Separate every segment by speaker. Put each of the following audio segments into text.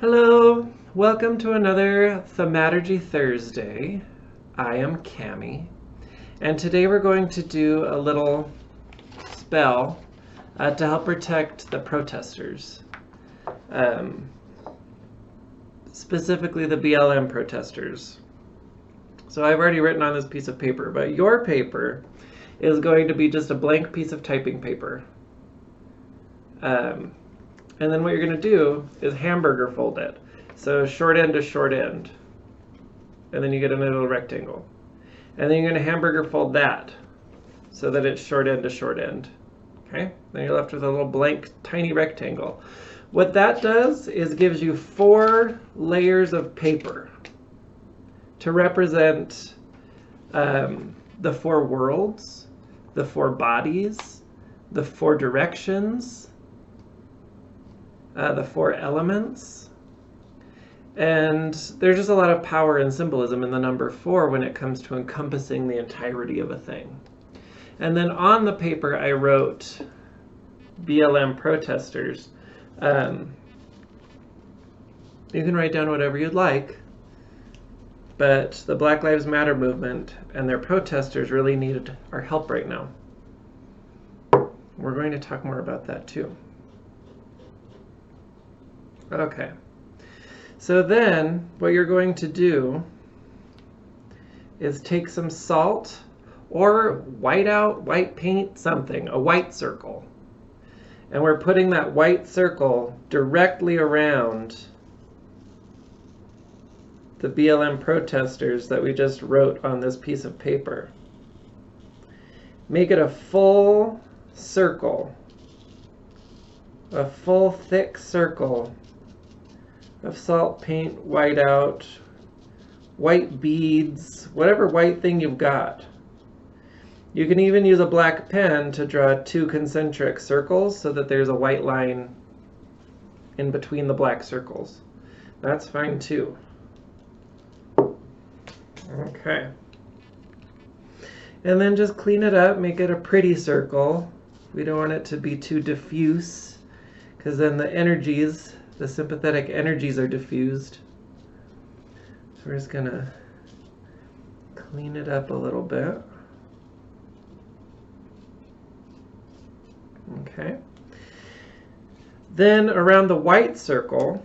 Speaker 1: Hello, welcome to another Thaumaturgy Thursday. I am Cami, and today we're going to do a little spell to help protect the protesters, specifically the BLM protesters. So I've already written on this piece of paper, but your paper is going to be just a blank piece of typing paper. And then what you're going to do is hamburger fold it. So short end to short end. And then you get a little rectangle. And then you're going to hamburger fold that so that it's short end to short end. Okay? Then you're left with a little blank tiny rectangle. What that does is gives you 4 layers of paper to represent the 4 worlds, the 4 bodies, the 4 directions, the 4 elements, and there's just a lot of power and symbolism in the number 4 when it comes to encompassing the entirety of a thing. And then on the paper I wrote BLM protesters. You can write down whatever you'd like, but the Black Lives Matter movement and their protesters really needed our help right now. We're going to talk more about that too. Okay, so then what you're going to do is take some salt or white paint, something, a white circle. And we're putting that white circle directly around the BLM protesters that we just wrote on this piece of paper. Make it a full circle, a full thick circle of salt, paint, whiteout, white beads, whatever white thing you've got. You can even use a black pen to draw 2 concentric circles so that there's a white line in between the black circles. That's fine too. Okay. And then just clean it up, make it a pretty circle. We don't want it to be too diffuse, because then the energies, the sympathetic energies, are diffused. So we're just gonna clean it up a little bit. Okay. Then around the white circle,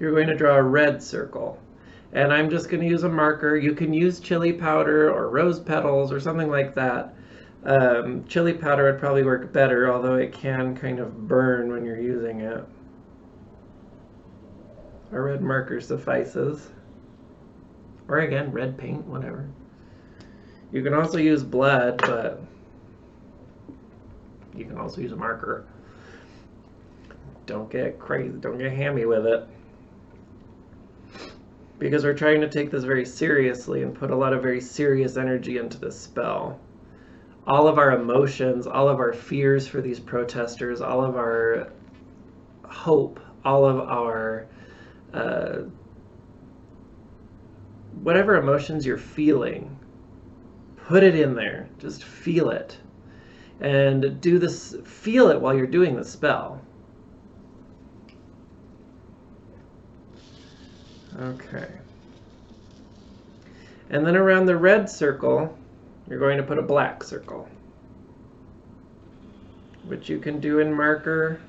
Speaker 1: you're going to draw a red circle. And I'm just going to use a marker. You can use chili powder or rose petals or something like that. Chili powder would probably work better, although it can kind of burn when you're using it. A red marker suffices. Or again, red paint, whatever. You can also use blood, but you can also use a marker. Don't get crazy, don't get hammy with it. Because we're trying to take this very seriously and put a lot of very serious energy into this spell. All of our emotions, all of our fears for these protesters, all of our hope, all of our whatever emotions you're feeling, put it in there. Just feel it. And do this, feel it while you're doing the spell. Okay. And then around the red circle, you're going to put a black circle, which you can do in marker.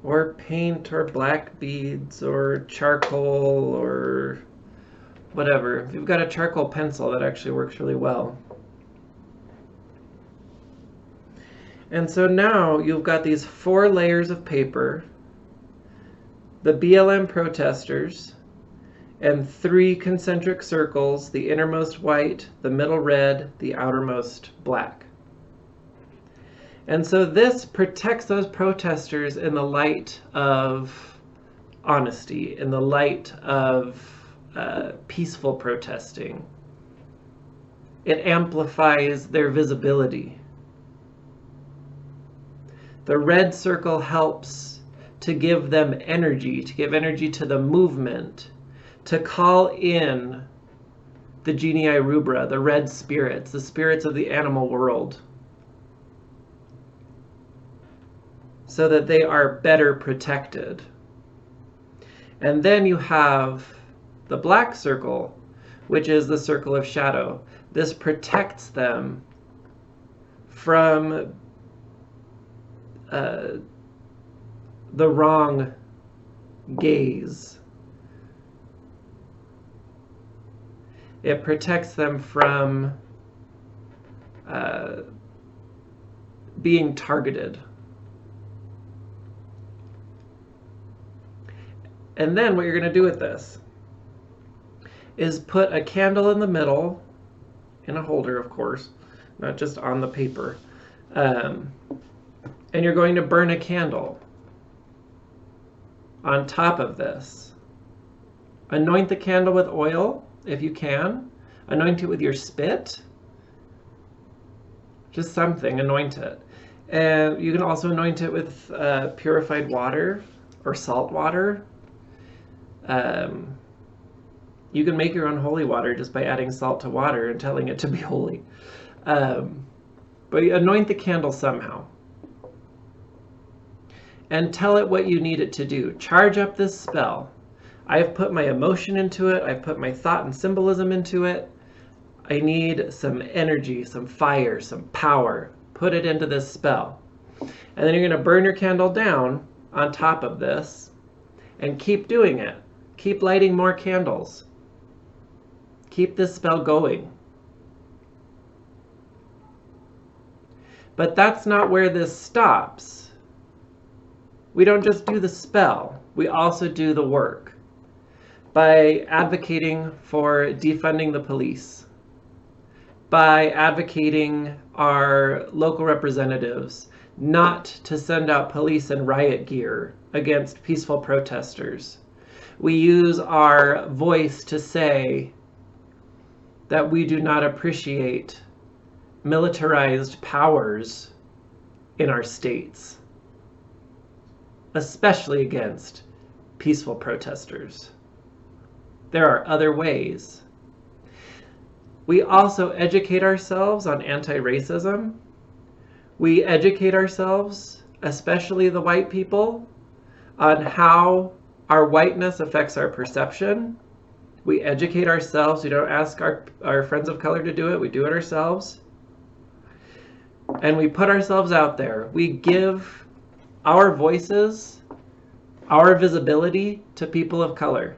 Speaker 1: Or paint or black beads or charcoal or whatever. If you've got a charcoal pencil, that actually works really well. And so now you've got these 4 layers of paper, the BLM protesters, and 3 concentric circles, the innermost white, the middle red, the outermost black. And so this protects those protesters in the light of honesty, in the light of peaceful protesting. It amplifies their visibility. The red circle helps to give them energy, to give energy to the movement, to call in the genii rubra, the red spirits, the spirits of the animal world, so that they are better protected. And then you have the black circle, which is the circle of shadow. This protects them from the wrong gaze. It protects them from being targeted. And then what you're going to do with this is put a candle in the middle, in a holder, of course, not just on the paper. And you're going to burn a candle on top of this. Anoint the candle with oil, if you can. Anoint it with your spit. Just something, anoint it. And you can also anoint it with purified water or salt water. You can make your own holy water just by adding salt to water and telling it to be holy. But you anoint the candle somehow. And tell it what you need it to do. Charge up this spell. I've put my emotion into it. I've put my thought and symbolism into it. I need some energy, some fire, some power. Put it into this spell. And then you're going to burn your candle down on top of this and keep doing it. Keep lighting more candles. Keep this spell going. But that's not where this stops. We don't just do the spell. We also do the work by advocating for defunding the police, by advocating our local representatives not to send out police in riot gear against peaceful protesters. We use our voice to say that we do not appreciate militarized powers in our states, especially against peaceful protesters. There are other ways. We also educate ourselves on anti-racism. We educate ourselves, especially the white people, on how our whiteness affects our perception. We educate ourselves. We don't ask our friends of color to do it. We do it ourselves. And we put ourselves out there. We give our voices, our visibility to people of color.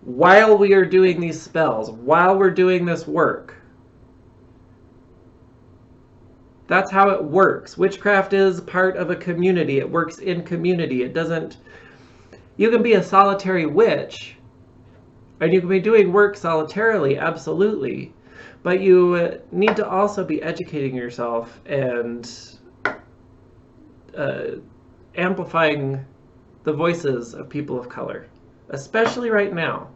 Speaker 1: While we are doing these spells, while we're doing this work. That's how it works. Witchcraft is part of a community. It works in community. It doesn't... You can be a solitary witch, and you can be doing work solitarily, absolutely. But you need to also be educating yourself and amplifying the voices of people of color, especially right now.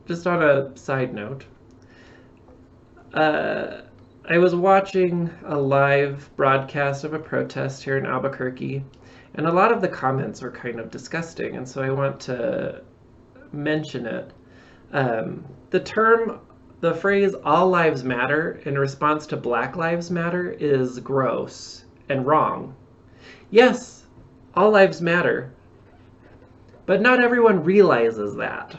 Speaker 1: Just on a side note, I was watching a live broadcast of a protest here in Albuquerque, and a lot of the comments were kind of disgusting, and so I want to mention it. The phrase "all lives matter" in response to Black Lives Matter is gross and wrong. Yes, all lives matter, but not everyone realizes that.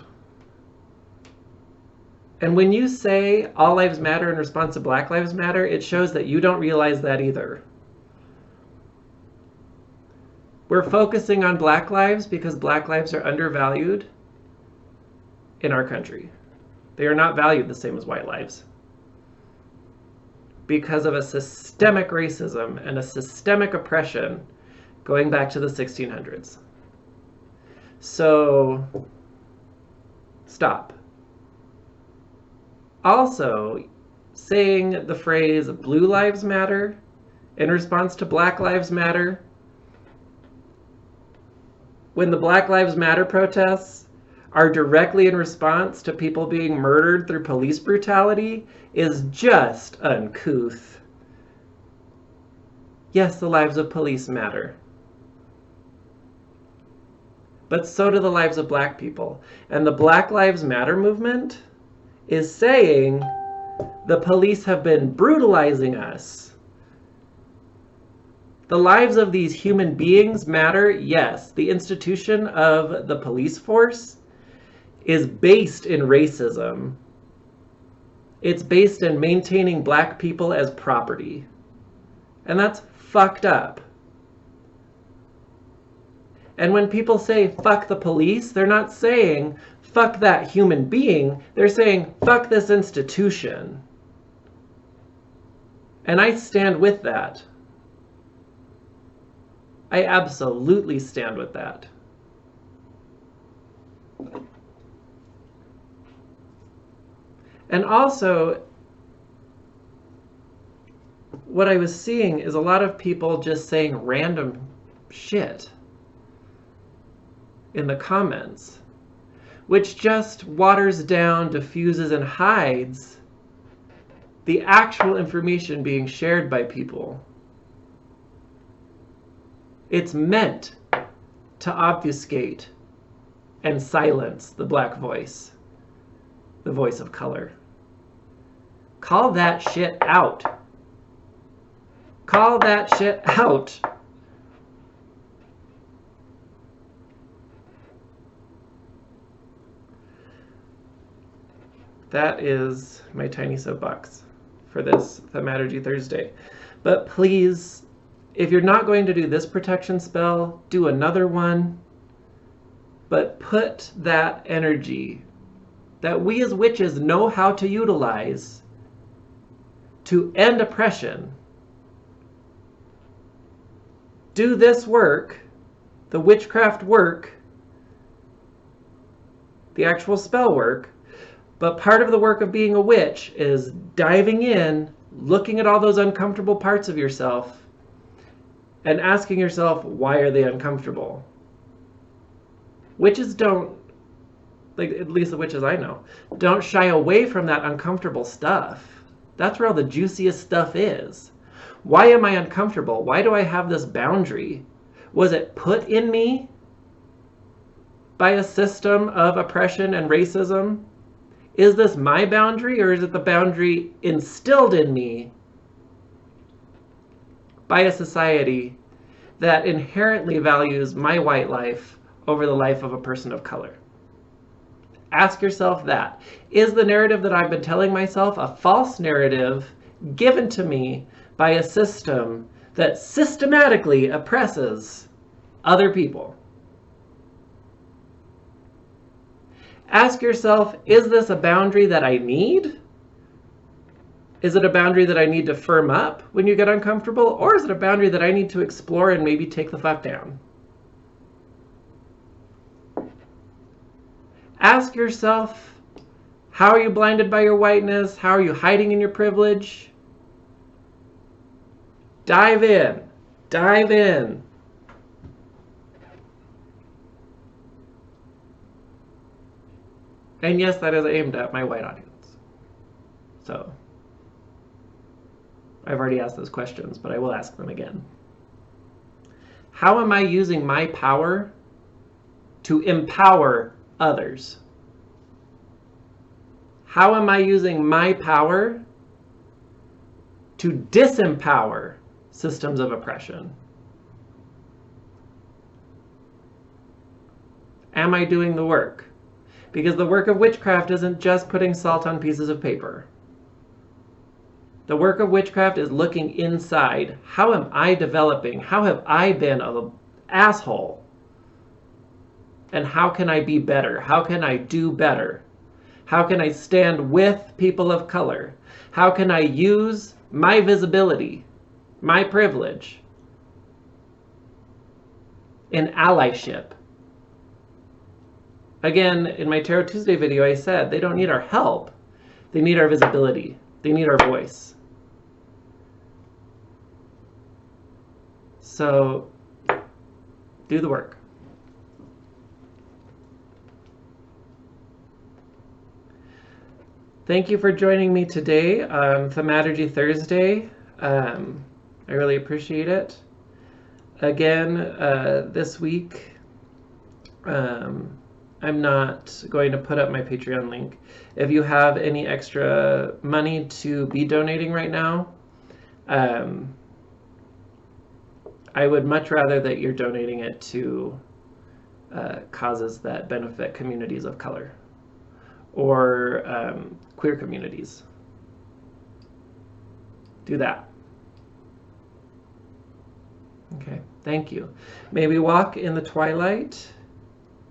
Speaker 1: And when you say all lives matter in response to Black Lives Matter, it shows that you don't realize that either. We're focusing on Black lives because Black lives are undervalued in our country. They are not valued the same as white lives because of a systemic racism and a systemic oppression going back to the 1600s. So, stop. Also, saying the phrase "blue lives matter" in response to Black Lives Matter, when the Black Lives Matter protests are directly in response to people being murdered through police brutality, is just uncouth. Yes, the lives of police matter. But so do the lives of Black people. And the Black Lives Matter movement is saying the police have been brutalizing us. The lives of these human beings matter, yes. The institution of the police force is based in racism. It's based in maintaining black people as property. And that's fucked up. And when people say, fuck the police, they're not saying, fuck that human being. They're saying, fuck this institution. And I stand with that. I absolutely stand with that. And also, what I was seeing is a lot of people just saying random shit in the comments, which just waters down, diffuses, and hides the actual information being shared by people. It's meant to obfuscate and silence the black voice, the voice of color. Call that shit out. Call that shit out. That is my tiny soapbox for this Thaumaturgy Thursday. But please, if you're not going to do this protection spell, do another one. But put that energy that we as witches know how to utilize to end oppression. Do this work, the witchcraft work, the actual spell work, but part of the work of being a witch is diving in, looking at all those uncomfortable parts of yourself, and asking yourself, why are they uncomfortable? Witches don't, like at least the witches I know, don't shy away from that uncomfortable stuff. That's where all the juiciest stuff is. Why am I uncomfortable? Why do I have this boundary? Was it put in me by a system of oppression and racism? Is this my boundary, or is it the boundary instilled in me by a society that inherently values my white life over the life of a person of color? Ask yourself that. Is the narrative that I've been telling myself a false narrative given to me by a system that systematically oppresses other people? Ask yourself, is this a boundary that I need? Is it a boundary that I need to firm up when you get uncomfortable? Or is it a boundary that I need to explore and maybe take the fuck down? Ask yourself, how are you blinded by your whiteness? How are you hiding in your privilege? Dive in. Dive in. And yes, that is aimed at my white audience. So, I've already asked those questions, but I will ask them again. How am I using my power to empower others? How am I using my power to disempower systems of oppression? Am I doing the work? Because the work of witchcraft isn't just putting salt on pieces of paper. The work of witchcraft is looking inside. How am I developing? How have I been an asshole? And how can I be better? How can I do better? How can I stand with people of color? How can I use my visibility, my privilege, in allyship? Again, in my Tarot Tuesday video, I said they don't need our help. They need our visibility. They need our voice. So, do the work. Thank you for joining me today on Thaumaturgy Thursday. I really appreciate it. Again, this week, I'm not going to put up my Patreon link. If you have any extra money to be donating right now, I would much rather that you're donating it to causes that benefit communities of color or queer communities. Do that. Okay, thank you. May we walk in the twilight.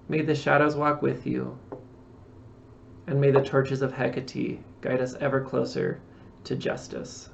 Speaker 1: May the shadows walk with you. And may the torches of Hecate guide us ever closer to justice.